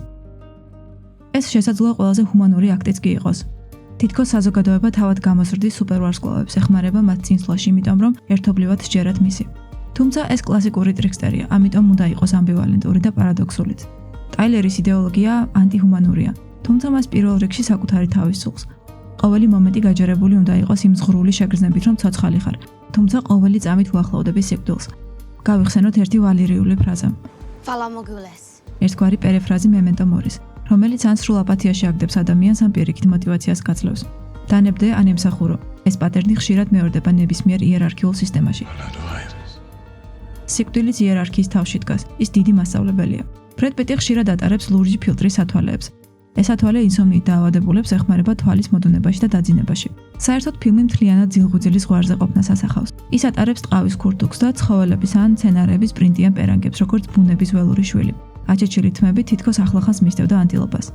ეს შესაძლოა ყველაზე ჰუმანური აქტიც კი იყოს. თითქოს საზოგადოება თავად გამოსრდის სუპერვარსკვლავებს ეხმარება მათ წინსვლაში, იმიტომ რომ ერთობლივად სჯერათ მისი. თუმცა ეს კლასიკური ტრიქსტერია, ამიტომ უნდა იყოს ამბივალენტური და პარადოქსულიც. ტაილერის იდეოლოგია ანტიჰუმანურია, თუმცა მას პირველ რიგში საკუთარი თავის სულს. ყოველი მომენტი გაჯერებული უნდა იყოს იმ ზღვრული შეგრძნებით, რომ ცოცხალი ხარ, თუმცა ყოველი წამით უახლოვდები სიკვდილს. გავიხსენოთ ერთი ვალირიული ფრაზა. ერთგვარი პერიფრაზი მემენტო მორის, რომელიც ან სრულ აპათიაში აგდებს ადამიანს, ან პირიქით მოტივაციას გაძლევს. დანებდე ან ემსახურო. ეს პატერნი ხშირად მეორდება ნებისმიერ იერარქიულ სისტემაში. სიკვდილის იერარქიის თავში დგას, ის დიდი მასწავლებელია. ბრედ პიტი ხშირად ატარებს ლურჯი ფილტრის ათვალეებს. ეს ათვალე ინსომნიით დაავადებულებს ეხმარება თვალის მოდუნებაში და დაძინებაში. საერთოდ ფილმი მთლიანად ძილღუძილის ზღვარზე ყოფნას ასახავს. ის ატარებს ტყავის ქურთუქს და ცხოველების ან მცენარეების პრინტიან პერანგებს, როგორც ბუნების ველური შვილი. აჩეჩილი თმები თითქოს ახლახანს მისდევდა ანტილოპას.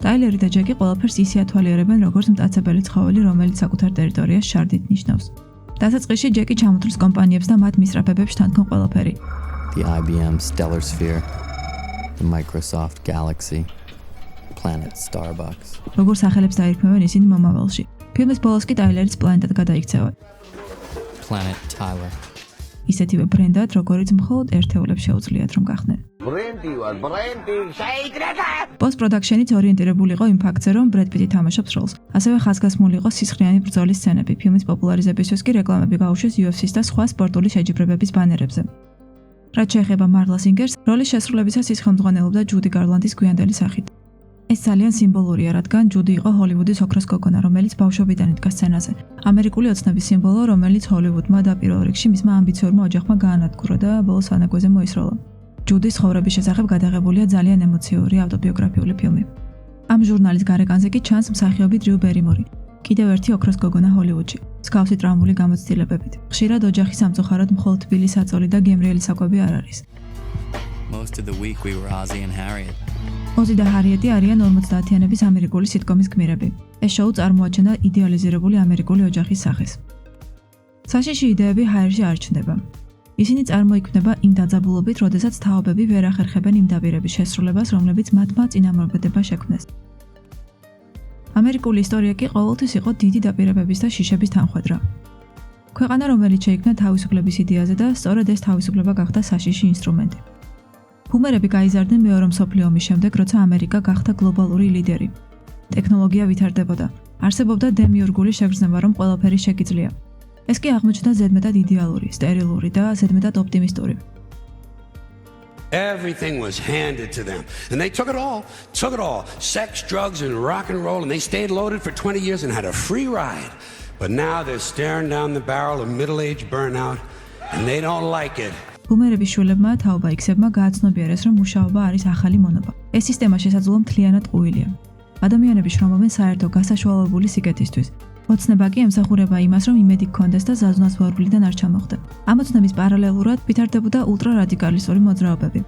ტაილერი და ჯეკი ყველაფერს ისე ათვალიერებენ, როგორც მტაცებელი ცხოველი, რომელიც საკუთარ ტერიტორიას შარდით ნიშნავს. დასაწყისში ჯეკი ჩამოთვლის კომპანიებს და მათ მისწრაფებებს თანქონ ყველაფერი. The IBM Stellar Sphere, the Microsoft Galaxy, Planet Starbucks. როგორც სახელებს დაირქმევენ ისინი მომავალში. ფილმის ბოლოს კი ტაილერიც პლანეტად გადაიქცევა. Planet Tyler. ისეთივე ბრენდად, როგორიც მხოლოდ ერთეულებს შეუძლიათ რომ გახდნენ. პოსტ-პროდაქშენიც ორიენტირებული იყო იმ ფაქტზე, რომ ბრედ პიტი თამაშობს როლს. ასევე ხაზგასმული იყო სისხლიანი ბრძოლის სცენები. ფილმის პოპულარიზებისთვის კი რეკლამები გაუშვეს UFC-ს და სხვა სპორტული შეჯიბრებების ბანერებზე. რაც შეეხება მარლა სინგერს, როლის შესრულებისას ის ხელმძღვანელობდა ჯუდი გარლანდის გვიანდელი სახით. ეს ძალიან სიმბოლურია, რადგან ჯუდი იყო ჰოლივუდის ოქროს გოგონა, რომელიც ბავშვობიდან იდგა სცენაზე. ამერიკული ოცნების სიმბოლო, რომელიც ჰოლივუდმა და პირველ რიგში მისმა ამბიციურმა ოჯახმა გაანადგურა და ბოლოს ანაგვეზე მოისროლა. ჯუდის ცხოვრების შესახებ გადაღებულია ძალიან ემოციური ავტობიოგრაფიული ფილმი. ამ ჟურნალის გარეკანზე კი ჩანს მსახიობი დრიუ ბერიმორი, კიდევ ერთი ოქროს გოგონა ჰოლივუდში, მსგავსი ტრამვული გამოცდილებებით. ხშირად ოჯახის სამწუხაროდ მხოლოდ თბილი საწოლი და გემრიელი საკვები არ არის. Most of the week we were Ozzy and Harriet. ოზი და ჰარიეტი არიან 50-იანების ამერიკული სიტკომის გმირები. ეს შოუ წარმოაჩენდა იდეალიზირებული ამერიკული ოჯახის სახეს. საშიში იდეები ჰაერში არ ჩნდება. ისინი წარმოიქმნება იმ დაძაბულობით, როდესაც თაობები ვერ ახერხებენ იმ დაპირების შესრულებას, რომლებიც მათმა წინამორბედება შექმნეს. ამერიკული ისტორია კი ყოველთვის იყო დიდი დაპირებების და შიშების თანხვედრა. ქვეყანა, რომელიც შეიქმნა თავისუფლების იდეაზე და სწორედ ეს თავისუფლება გახდა საშიში ინსტრუმენტი. ბუმერები გაიზარდნენ მეორე მსოფლიო ომის შემდეგ, როცა ამერიკა გახდა გლობალური ლიდერი. ტექნოლოგია ვითარდებოდა. არსებობდა დემიურგული შეგრძნება, რომ ყველაფერი შეგიძლია. ეს კი აღმოჩნდა ზედმეტად იდეალური, სტერილური და ზედმეტად ოპტიმისტური. Everything was handed to them. And they took it all. Sex, drugs, and rock and roll. And they stayed loaded for 20 years and had a free ride. But now they're staring down the barrel of middle-age burnout. And they don't like it. ბუმერების შვილებმა თაობა იქსებმა გააცნობიერეს, რომ მუშაობა არის ახალი მონობა. ეს სისტემა შესაძლოა მთლიანად ყუილია. ადამიანები შრომობენ საერთო გასაშვალებული სიკეთისთვის. ოცნება კი ემსახურება იმას, რომ იმედი გქონდეს და ზაზუნას ვარვლიდან არ ჩამოხდე. ამ ოცნების პარალელურად ვითარდებოდა ულტრარადიკალისტური მოძრაობები.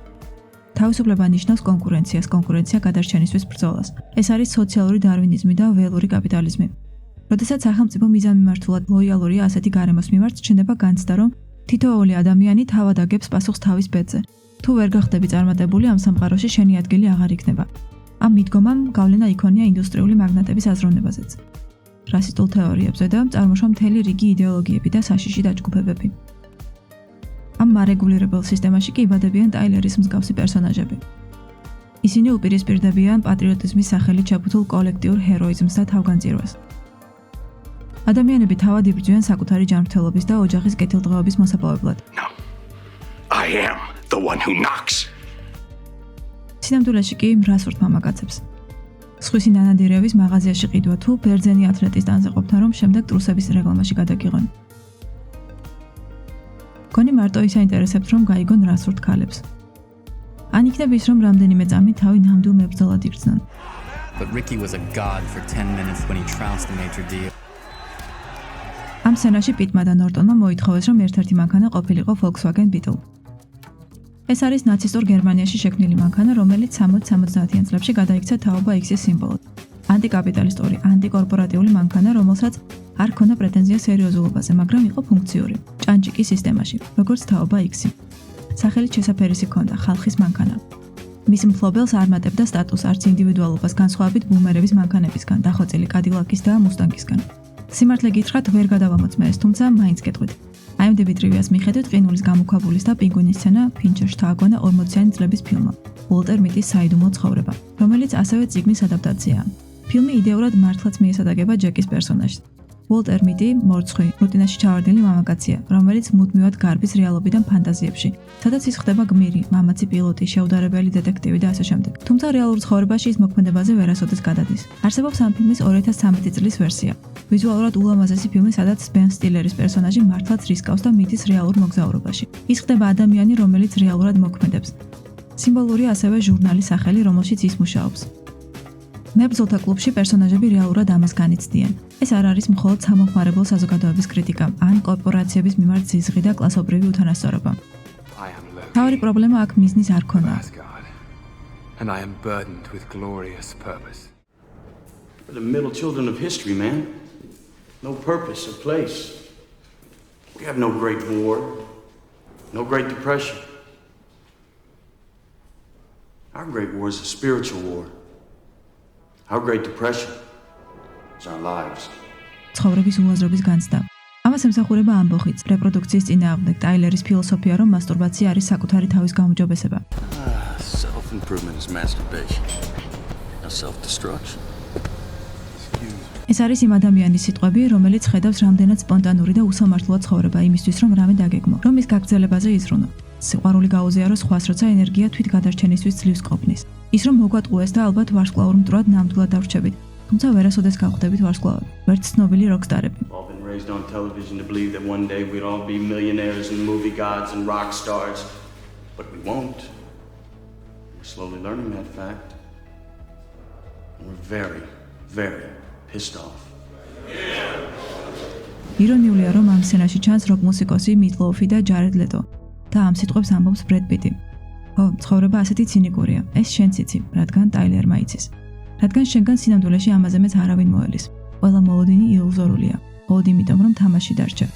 თავისუფლება ნიშნავს კონკურენციას, კონკურენცია გადარჩენისთვის ბრძოლას. ეს არის სოციალური დარვინიზმი და ველური კაპიტალიზმი. როდესაც სახელმწიფო მიზანმიმართულად ლოიალურია ასეთი გარემოს მიმართ, ჩნდება განცდა, რომ თითოეული ადამიანი თავად აგებს პასუხს თავის ბედზე. თუ ვერ გახდები წარმატებული, ამ სამყაროში შენი ადგილი აღარ იქნება. ამ მიდგომამ გავლენა იქონია ინდუსტრიული მაგნატების აზროვნებაზეც. რასისტულ თეორიებზე და წარმოშვა მთელი რიგი იდეოლოგიები და საშიში დაჯგუფებები. ამ მარეგულირებელ სისტემაში კი იბადებიან ტაილერის მსგავსი პერსონაჟები. ისინი უპირისპირდებიან პატრიოტიზმის სახელით შეფუთულ კოლექტიურ ჰეროიზმს და თავგანწირვას. ადამიანები თავად იბრძვიან საკუთარი ჯანმრთელობის და ოჯახის კეთილდღეობის მოსაპოვებლად. No. I am the one who knocks. სინამდვილეში კი მრასურთ მამაკაცებს. სხვისი ნანადირეების მაღაზიაში ყიდვა თუ ბერძენი ათლეტის ტანზე ყოფნა, რომ შემდეგ ტრუსების რეკლამაში გადაგიღონ. გონი მარტო ის აინტერესებთ, რომ გაიგონ რასურთ ქალებს. ან იქნება ის, რომ რამდენიმე წამი თავი ნამდვილ მებრძოლად იგრძნონ. But Ricky was a god for 10 minutes when he trounced the Major D. ამ სცენაში პიტმა და ნორტონმა მოითხოვეს, რომ ერთ-ერთი მანქანა ყოფილიყო Volkswagen Beetle. ეს არის ნაცისტურ გერმანიაში შექმნილი მანქანა, რომელიც 60-70-იან წლებში გადაიქცა თაობა X-ის სიმბოლოდ. ანტიკაპიტალისტური, ანტიკორპორატიული მანქანა, რომელსაც არ ჰქონდა პრეტენზია სერიოზულობაზე, მაგრამ იყო ფუნქციური, ჭანჭიკის სისტემაში, როგორც თაობა X-ი. სახელით შესაფერისი ჰქონდა, ხალხის მანქანა. მის მფლობელს არ მატებდა სტატუსს, არც ინდივიდუალობას, განსხვავებით ბუმერების მანქანებისგან, დახვეწილი კადილაკის და მუსტანგისგან. სიმართლე გითხრათ, ვერ გადავამოწმე ეს, თუმცა მაინც გეტყვით. IMDb ტრივიას მიხედვით, ყინულის გამოქვაბულის და პინგვინის სცენა ფინჩერს დააგონა 40-იანი წლების ფილმმა, უოლტერ მიტის საიდუმლო ცხოვრება, რომელიც ასევე წიგნის ადაპტაციაა. ფილმი იდეურად მართლაც მიესადაგება ჯეკის პერსონაჟს. უოლტერ მიტი მორცხვი, რუტინაში ჩავარდნილი მამაკაცია, რომელიც მუდმივად გარბის რეალობიდან ფანტაზიებში, სადაც ის ხდება გმირი, მამაცი პილოტი, შეუდარებელი დეტექტივი და ასე შემდეგ. თუმცა რეალურ ცხოვრებაში ის მოქმედებაზე ვერასოდეს გადადის. არსებობს ამ ფილმის 2013 წლის ვერსია. ვიზუალურად ულამაზესი ფილმი, სადაც ბენ სტილერის პერსონაჟი მართლაც რისკავს და მიდის რეალურ მოგზაურობაში. ის ხდება ადამიანი, რომელიც რეალურად მოქმედებს. სიმბოლური ასევე ჟურნალის სახელი, რომელშიც ის მუშაობს. მებრძოლთა კლუბში პერსონაჟები რეალურად ამას განიცდიან. ეს არ არის მხოლოდ სამომხმარებლო საზოგადოების კრიტიკა, ან კორპორაციების მიმართ ზიზღი და კლასობრივი უთანასწორობა. თავი პრობლემა აქ მიზნის არ ქონდა. And I am burdened with glorious purpose. We're the middle children of history, man. No purpose or place. We have no great war, no great depression. Our great war is a spiritual war. Our great depression is our lives. ცხოვრების უაზრობის განცდა. ამას ემსახურება ამბოხიც, რეპროდუქციის წინააღმდეგ, ტაილერის ფილოსოფია, რომ მასტურბაცია არის საკუთარი თავის გაუმჯობესება. Self-improvement is masturbation. Not self-destruction. ეს არის იმ ადამიანის სიტყვები, რომელიც ხედავს რამდენად სპონტანური და უსამართლოა ცხოვრება იმისთვის, რომ რამე დაგეგმო, რომ ის გაგრძელებაზე იზრუნო. სიყვარული გაუზიარო სხვას, როცა ენერგია თვით გადარჩენისთვის ძლივს ყოფნის. ის რომ მოგვატყუეს და ალბათ ვარსკვლავურ მტრად ნამდვილად დავრჩებით. თუმცა ვერასოდეს გავხდებით ვარსკვლავები, ვერც ცნობილი როკსტარები. All been raised on television to believe that one day we'd all be millionaires and movie gods and rock stars, but we won't. We're slowly learning that fact. And we're very, very pissed off. ირონიულია, რომ ამ სცენაში ჩანს როკ მუსიკოსი მიტლოუფი და ჯარედ ლეტო და ამ სიტყვებს ამბობს ბრედ პიტი. ო, ცხოვრება ასეთი ცინიკურია. ეს შენც იცი, რადგან ტაილერმა იცის. რადგან შენგან სინამდვილეში ამაზე მეც არავინ მოელის. ყველა მოლოდინი ილუზორულია. მხოლოდ იმიტომ, რომ თამაში დარჩა.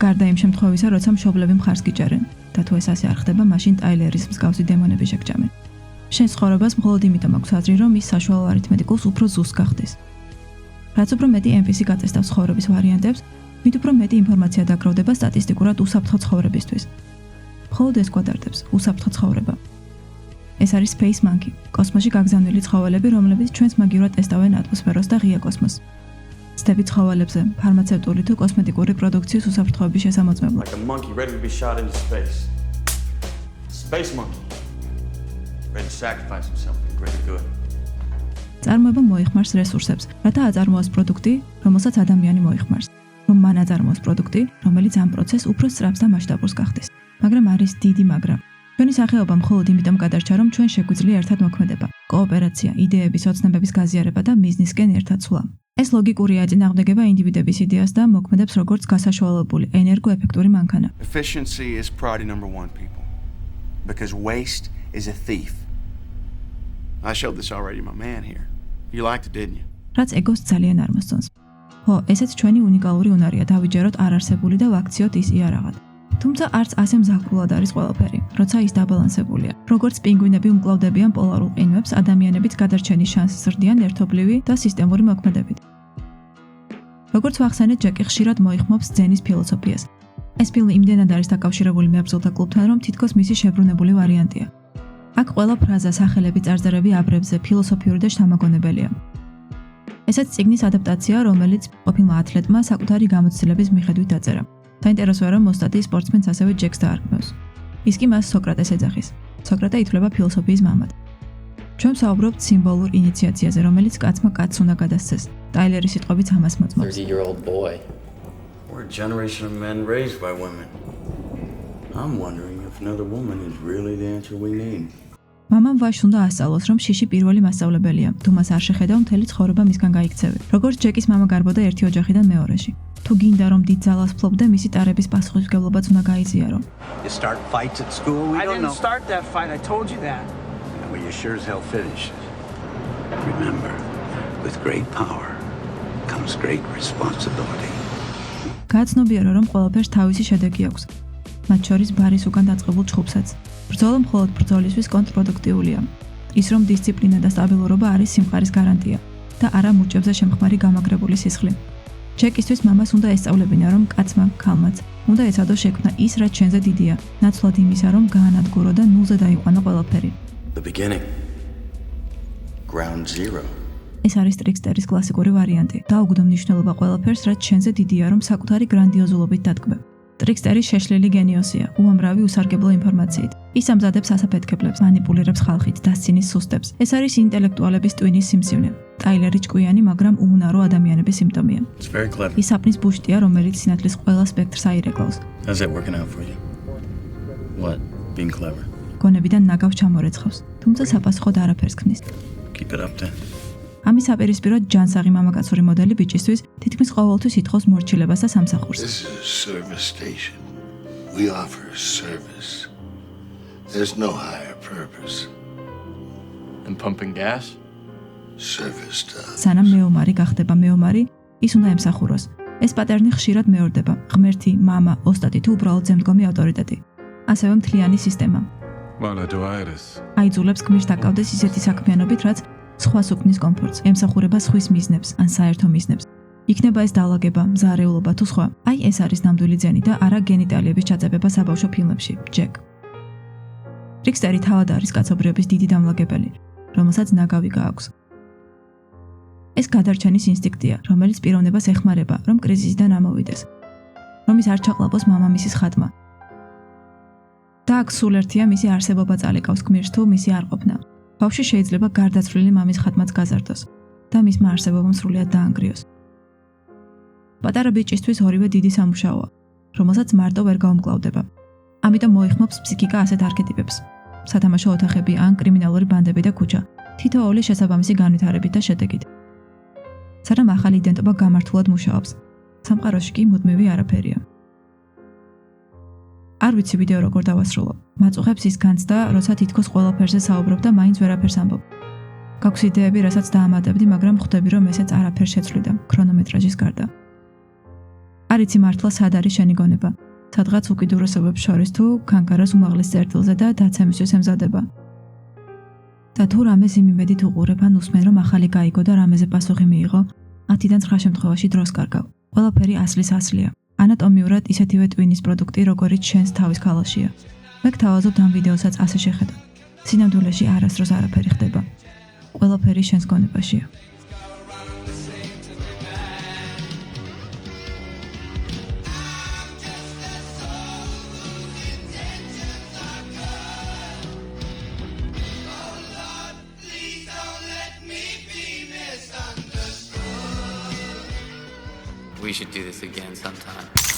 გარდა იმ შემთხვევისა, როცა მშობლები მხარს გიჭერენ და თუ ეს ასე არ ხდება, მაშინ ტაილერის მსგავსი დემონები შეგჭამენ. შენ ცხოვრებას მხოლოდ იმიტომ აქვს აზრი, რომ ის საშუალო არითმეტიკულს უფრო ზუსტ გახდეს. რაც უფრო მეტი NPC გაწესდავს ცხოვრების ვარიანტებს, მით უფრო მეტი ინფორმაცია დაგროვდება სტატისტიკურად უსაფრთხო ცხოვრებისთვის. მხოლოდ ეს გვატარდებს უსაფრთხო ცხოვრება. ეს არის Space Monkey, კოსმოსში გაგზავნილი ცხოველები, რომლებიც ჩვენს მაგივრად ტესტავენ ატმოსფეროს და ღია კოსმოსს. ცდები ცხოველებზე, ფარმაცევტული თუ კოსმეტიკური პროდუქციის უსაფრთხოების შესამოწმებლად. Like a monkey ready to be shot into space. Space monkey. Ready to sacrifice himself for the greater good. წარმოება მოიხმარს რესურსებს, რათა აწარმოოს პროდუქტი, რომელსაც ადამიანი მოიხმარს. რომ მან აწარმოოს პროდუქტი, რომელიც ამ პროცესს უფრო სწრაფს და მასშტაბურს გახდეს. მაგრამ არის დიდი მაგრამ. ჩვენი სახეობა მხოლოდ იმიტომ გადარჩა, რომ ჩვენ შეგვიძლია ერთად მოქმედება, კოოპერაცია, იდეების, ოცნებების გაზიარება და მიზნისკენ ერთად სვლა. ეს ლოგიკურია ეწინააღმდეგება ინდივიდების იდეას და მოქმედებს როგორც გასაშუალებული ენერგოეფექტური მანქანა. Efficiency is priority number 1, people. Because waste is a thief. I showed this already, my man here. You liked it, didn't you? რაც ეგოს ძალიან არ მოსწონს. ხო, ესეც ჩვენი უნიკალური უნარია, დავიჯეროთ არარსებული და ვაქციოთ ის იარაღად. თუმცა არც ასე მზაკვრულად არის ყველაფერი, როცა ის დაბალანსებულია. როგორც პინგვინები უმკლავდებიან პოლარულ ყინვებს, ადამიანებიც გადარჩენის შანსს ზრდიან ერთობლივი და სისტემური მოქმედებით. როგორც ვახსენეთ, ჯეკი ხშირად მოიხმობს ძენის ფილოსოფიას. ეს ფილმი იმდენად არის დაკავშირებული მებრძოლთა კლუბთან, რომ თითქოს მისი შებრუნებული ვარიანტია. აქ ყველა ფრაზა, სახელები, წარწერები აბრებზე ფილოსოფიური და შთამაგონებელია. ესეც წიგნის ადაპტაცია, რომელიც ყოფილმა ათლეტმა საკუთარი გამოცდილების მიხედვით დაწერა. საინტერესოა, რომ მოსტატი სპორტსმენს ასევე ჯეკს დაარქმევს. ის კი მას სოკრატეს ეძახის. სოკრატე ითვლება ფილოსოფიის მამად. ჩვენ ვსაუბრობთ სიმბოლურ ინიციაციაზე, რომელიც კაცმა კაცს უნდა გადასცეს. ტაილერის სიტყვებით ამას მოწმობს. 30-year-old boy. We're a generation of men raised by women. I'm wondering if another woman is really the answer we need. მამამ ვაშს უნდა ასწავლოს, რომ შიში პირველი მასწავლებელია. თუ მას არ შეხედავ, მთელი ცხოვრება მისგან გაიქცევი. როგორც ჯეკის მამა გარბოდა ერთი ოჯახიდან მეორეში. თუ გინდა რომ დიდ ძალას ფლობდე, მისი ტარების პასუხისმგებლობაც უნდა გაიზიარო. You start fights at school? I didn't start that fight. I told you that. Well, you sure as hell finished. Remember, with great power comes great responsibility. გაცნობიერო, რომ ყველაფერს თავისი შედეგი აქვს. მათ შორის ბარის უკან დაწყებულ ჩხუბსაც. ბრძოლა მხოლოდ ბრძოლისთვის კონტრპროდუქტიულია. ის რომ დისციპლინა და სტაბილურობა არის სიმყარის გარანტია და არა მურჭებზე შემხმარი გამაგრებული სისხლი. ჯეკისთვის მამას უნდა ესწავლებინა, რომ კაცმა, ქალმაც უნდა ეცადო შექმნა ის, რაც შენზე დიდია, ნაცვლად იმისა, რომ გაანადგურო და ნულზე დაიყვანო ყველაფერი. The beginning. Ground zero. ეს არის ტრიქსტერის კლასიკური ვარიანტი. დაუგდო მნიშვნელობა ყველაფერს, რაც შენზე დიდია, რომ საკუთარი გრანდიოზულობით დადგმებ. ტრიქსტერი შეშლილი გენიოსია, უამრავი უსარგებლო ინფორმაციით. ის ამზადებს ასაფეთქებლებს, მანიპულირებს ხალხით, დასცინის სუსტებს. ეს არის ინტელექტუალების ტვინის სიმსივნე. ტაილერი ჭკვიანი, მაგრამ უუნარო ადამიანების სიმპტომია. It's very clever. ის საპნის ბუშტია, რომელიც სინათლის ყველა სპექტრს აირეკლავს. How's that working out for you? What? Being clever? გონებიდან ნაგავს ჩამორეცხავს, თუმცა საპასუხოდ არაფერს ქმნის. Keep it up then. ამის საპირისპიროდ ჯანსაღი მამაკაცური მოდელი ბიჭისთვის თითქმის ყოველთვის ითხოვს მორჩილებას და სამსახურს. This is a service station. We offer service. There's no higher purpose. And pumping gas? Service does. სანამ მეომარი გახდება მეომარი, ის უნდა ემსახუროს. ეს პატერნი ხშირად მეორდება: ღმერთი, მამა, ოსტატი თუ უბრალოდ ზემდგომი ავტორიტეტი. ასევე მთლიანი სისტემა. აიძულებს გმირს დაკავდეს ისეთი საქმიანობით, რაც სხვას უქმნის კომფორტს, ემსახურება სხვის მიზნებს ან საერთო მიზნებს. იქნება ეს დაალაგება, მზარეულობა თუ სხვა. აი ეს არის ნამდვილი ძენი და არა გენიტალიების ჩაწებება საბავშვო ფილმებში. ჯეკ. ტრიქსტერი თავად არის კაცობრიობის დიდი დამლაგებელი, რომელსაც ნაგავი გააქვს. ეს გადარჩენის ინსტინქტია, რომელიც პიროვნებას ეხმარება, რომ კრიზისიდან ამოვიდეს. რომ ის არ ჩაყლაპოს მამამისის ხატმა. და აქ სულ ერთია მისი არსებობა წალიკავს გმირს თუ მისი არ ყოფნა. ბავშვი შეიძლება გარდაცვლილი მამის ხატმაც გაზარდოს და მისმა არსებობამ სრულიად დაანგრიოს. პატარა ბიჭისთვის ორივე დიდი სამუშაოა, რომელსაც მარტო ვერ გაუმკლავდება. ამიტომ მოიხმობს ფსიქიკა ასეთ არქეტიპებს. სათამაშო ოთახები ან კრიმინალური ბანდები და ქუჩა, თითოეული შესაბამისი განვითარებით და შედეგით. სანამ ახალი იდენტობა გამართულად მუშაობს, სამყაროში კი მუდმივი არაფერია. არ ვიცი ვიდეო როგორ დავასრულო. მაწუხებს ის განცდა, როცა თითქოს ყველაფერზე საუბრობ და მაინც ვერაფერს ამბობ. გაქვს იდეები, რასაც დაამატებდი, მაგრამ ხვდები, რომ ესეც არაფერს შეცვლიდა, ქრონომეტრაჟის გარდა. არ იცი მართლა სად არის შენი გონება, სადღაც უკიდურესობებს შორის თუ კანკარას უმაღლეს წერტილზე და დაცემისთვის ემზადება. და თუ რამეს იმედით უყურებ ან უსმენ, რომ ახალი გაიგო და რამეზე პასუხი მიიღო, 10-დან 9 შემთხვევაში დროს კარგავ. ყველაფერი ასლის ასლია. ანატომიურად ისეთივე ტვინის პროდუქტი, როგორიც შენს თავის ქალაშია. მე გთავაზობთ ამ ვიდეოსაც ასე შეხედო. სინამდვილეში არასდროს არაფერი ხდება. ყველაფერი შენს გონებაშია. We should do this again sometime.